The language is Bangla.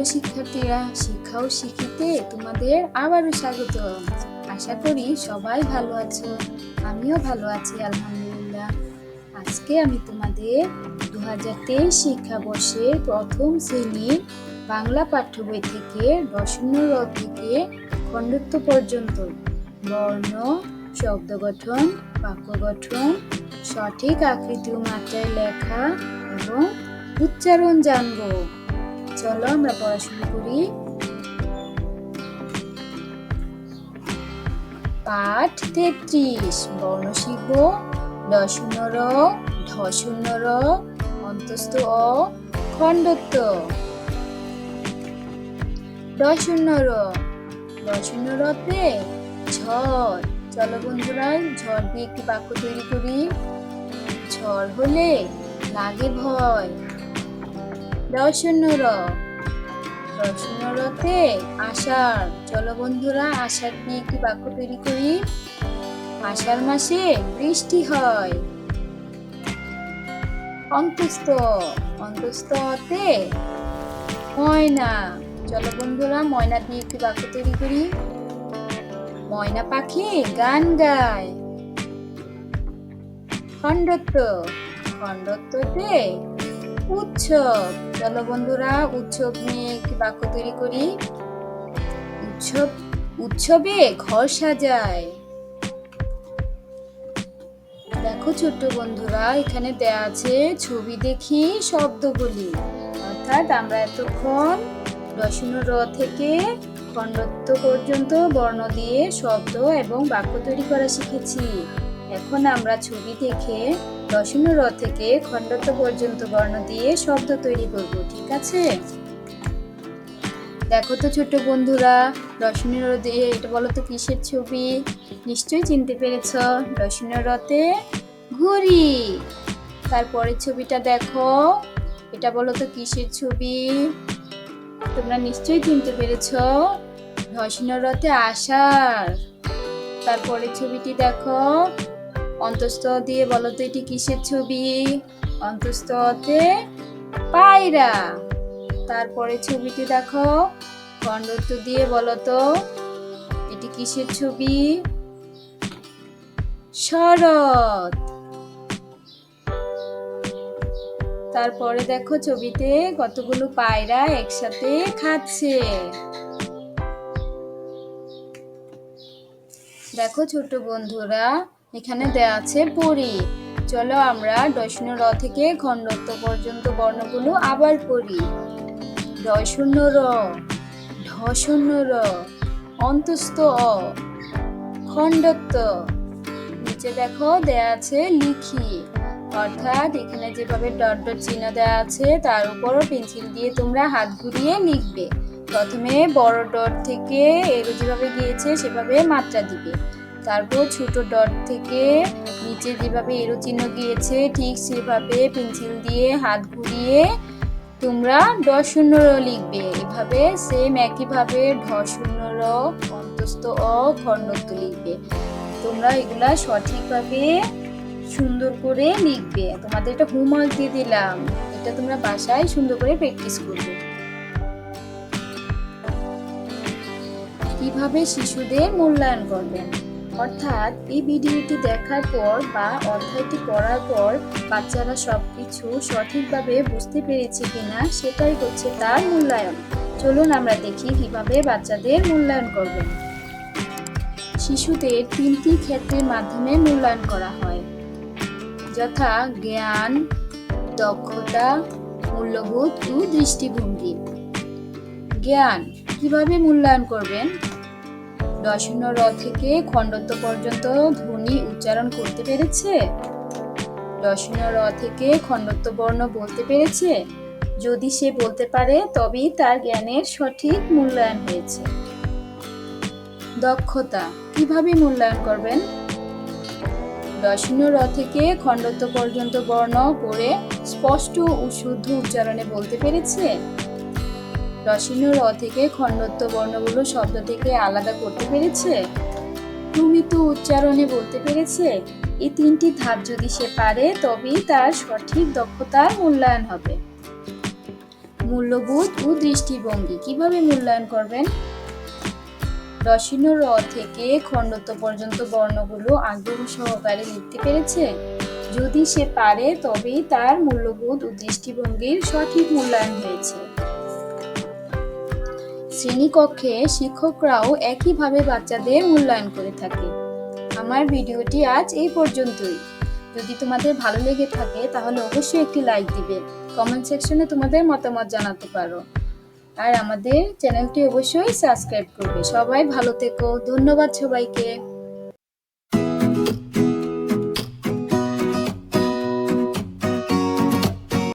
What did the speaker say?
হ্যালো শিক্ষার্থীরা, শিক্ষা ও শিখিতে তোমাদের আবারও স্বাগত। আশা করি সবাই ভালো আছো। আমিও ভালো আছি আলহামদুলিল্লাহ। আজকে আমি তোমাদের 2023 শিক্ষাবর্ষের প্রথম শ্রেণীর বাংলা পাঠ্য বই থেকে দশম র থেকে খণ্ডত্ব পর্যন্ত বর্ণ, শব্দ গঠন, বাক্য গঠন, সঠিক আকৃতি ও মাত্রায় লেখা এবং উচ্চারণ জানবো। চলো আমরা পড়াশোনা করি। পাঠ 33 বর্ণ শিখব। ড-র, ঢ-র, অন্তস্থ অ, খণ্ডত্ব। ড-তে ঝড়। চলো বন্ধুরা, ঝড় দিয়ে একটি বাক্য তৈরি করি। ঝড় হলে লাগে ভয়। র-তে আষাঢ়। চলো বন্ধুরা, আষাঢ় দিয়ে একটি বাক্য তৈরি করি। আষাঢ় মাসে বৃষ্টি হয়। অন্তস্থ-তে ময়না। চলো বন্ধুরা, ময়না দিয়ে একটি বাক্য তৈরি করি। ময়না পাখি গান গায়। খণ্ডত্বতে উৎসব। চলো বন্ধুরা, উৎসব নিয়ে একটি বাক্য তৈরি করি। উৎসবে ঘর সাজায়। দেখো ছোট্ট বন্ধুরা, এখানে দেয়া আছে ছবি দেখি শব্দ বলি। অর্থাৎ আমরা এতক্ষণ র থেকে খণ্ডত্ব পর্যন্ত বর্ণ দিয়ে শব্দ এবং বাক্য তৈরি করা শিখেছি। এখন আমরা ছবি দেখে র থেকে খণ্ডত্ব পর্যন্ত বর্ণ দিয়ে শব্দ তৈরি করব, ঠিক আছে? দেখো তো ছোট বন্ধুরা, র দিয়ে এটা বলো তো কিসের ছবি? নিশ্চয়ই চিনতে পেরেছ। তে ঘড়ি। তারপরের ছবিটা দেখো, এটা বলো তো কিসের ছবি? তোমরা নিশ্চয়ই চিনতে পেরেছ। তে আষাঢ়। তারপরে ছবিটি দেখো, অন্তস্থ দিয়ে বলো তো এটি কিসের ছবি? অন্তস্থতে পায়রা। তারপরে ছবিটি দেখো, খণ্ডত্ব দিয়ে বলো তো এটি কিসের ছবি? শরৎ। তারপরে দেখো ছবিতে কতগুলো পায়রা একসাথে খাচ্ছে। দেখো ছোট বন্ধুরা, এখানে দেয়া আছে পড়ি। চলো আমরা র থেকে খণ্ডত্ব পর্যন্ত বর্ণগুলো আবার পড়ি। র, ঢ, অন্তস্থ অ, খণ্ডত্ব। নিচে দেখো দেয়া আছে লিখি। অর্থাৎ এখানে যেভাবে ডট ডট চিহ্ন দেয়া আছে তার উপর পেন্সিল দিয়ে তোমরা হাত ঘুরিয়ে লিখবে। প্রথমে বড় ডট থেকে এরো যেভাবে গিয়েছে সেভাবে মাত্রা দিবে। তারপর ছোট ডট থেকে নিচে যেভাবে এরো চিহ্ন গিয়েছে ঠিক সেভাবে পেন্সিল দিয়ে হাত ঘুরিয়ে তোমরা ড-র লিখবে। এভাবে সেম একইভাবে ঢ-র, অন্তস্থ অ, খণ্ডত্ব লিখবে। তোমরা এগুলা সঠিকভাবে সুন্দর করে লিখবে। তোমাদের এটা হোমওয়ার্ক দিয়ে দিলাম, এটা তোমরা বাসায় সুন্দর করে প্র্যাকটিস করবে। কিভাবে শিশুদের মূল্যায়ন করবেন? অর্থাৎ এই ভিডিওটি দেখার পর বা অধ্যায়টি পড়ার পর বাচ্চারা সবকিছু সঠিকভাবে বুঝতে পেরেছে কিনা সেটাই হচ্ছে তার মূল্যায়ন। চলুন আমরা দেখি কিভাবে বাচ্চাদের মূল্যায়ন করবেন। শিশুদের 3টি ক্ষেত্রের মাধ্যমে মূল্যায়ন করা হয়, যথা জ্ঞান, দক্ষতা, মূল্যবোধ ও দৃষ্টিভঙ্গি। জ্ঞান কিভাবে মূল্যায়ন করবেন? র থেকে খণ্ডত্ব পর্যন্ত ধ্বনি উচ্চারণ করতে পেরেছে? র থেকে খণ্ডত্ব বর্ণ বলতে পেরেছে? যদি সে বলতে পারে তবেই তার জ্ঞানের সঠিক মূল্যায়ন হয়েছে। দক্ষতা কিভাবে মূল্যায়ন করবেন? র থেকে খণ্ডত্ব পর্যন্ত বর্ণ পড়ে স্পষ্ট ও শুদ্ধ উচ্চারণে বলতে পেরেছে? র থেকে খণ্ডত্ব বর্ণগুলো শব্দ থেকে আলাদা করতে পেরেছে? প্রমিত উচ্চারণে বলতে পেরেছে? এই 3টি ধাপ যদি সে পারে তবেই তার সঠিক দক্ষতার মূল্যায়ন হবে। মূল্যবোধ ও দৃষ্টিভঙ্গি কিভাবে মূল্যায়ন করবেন? র থেকে খণ্ডত্ব পর্যন্ত বর্ণগুলো আগ্রহ সহকারে লিখতে পেরেছে? যদি সে পারে তবেই তার মূল্যবোধ ও দৃষ্টিভঙ্গির সঠিক মূল্যায়ন হয়েছে। শ্রেণীকক্ষে শিক্ষকরাও একইভাবে বাচ্চাদের মূল্যায়ন করে থাকে। আমার ভিডিওটি আজ এই পর্যন্তই। যদি তোমাদের ভালো লেগে থাকে তাহলে অবশ্যই একটি লাইক দিবে, কমেন্ট সেকশনে তোমাদের মতামত জানাতে পারো, আর আমাদের চ্যানেলটি অবশ্যই সাবস্ক্রাইব করবে। সবাই ভালো থেকো। ধন্যবাদ সবাইকে।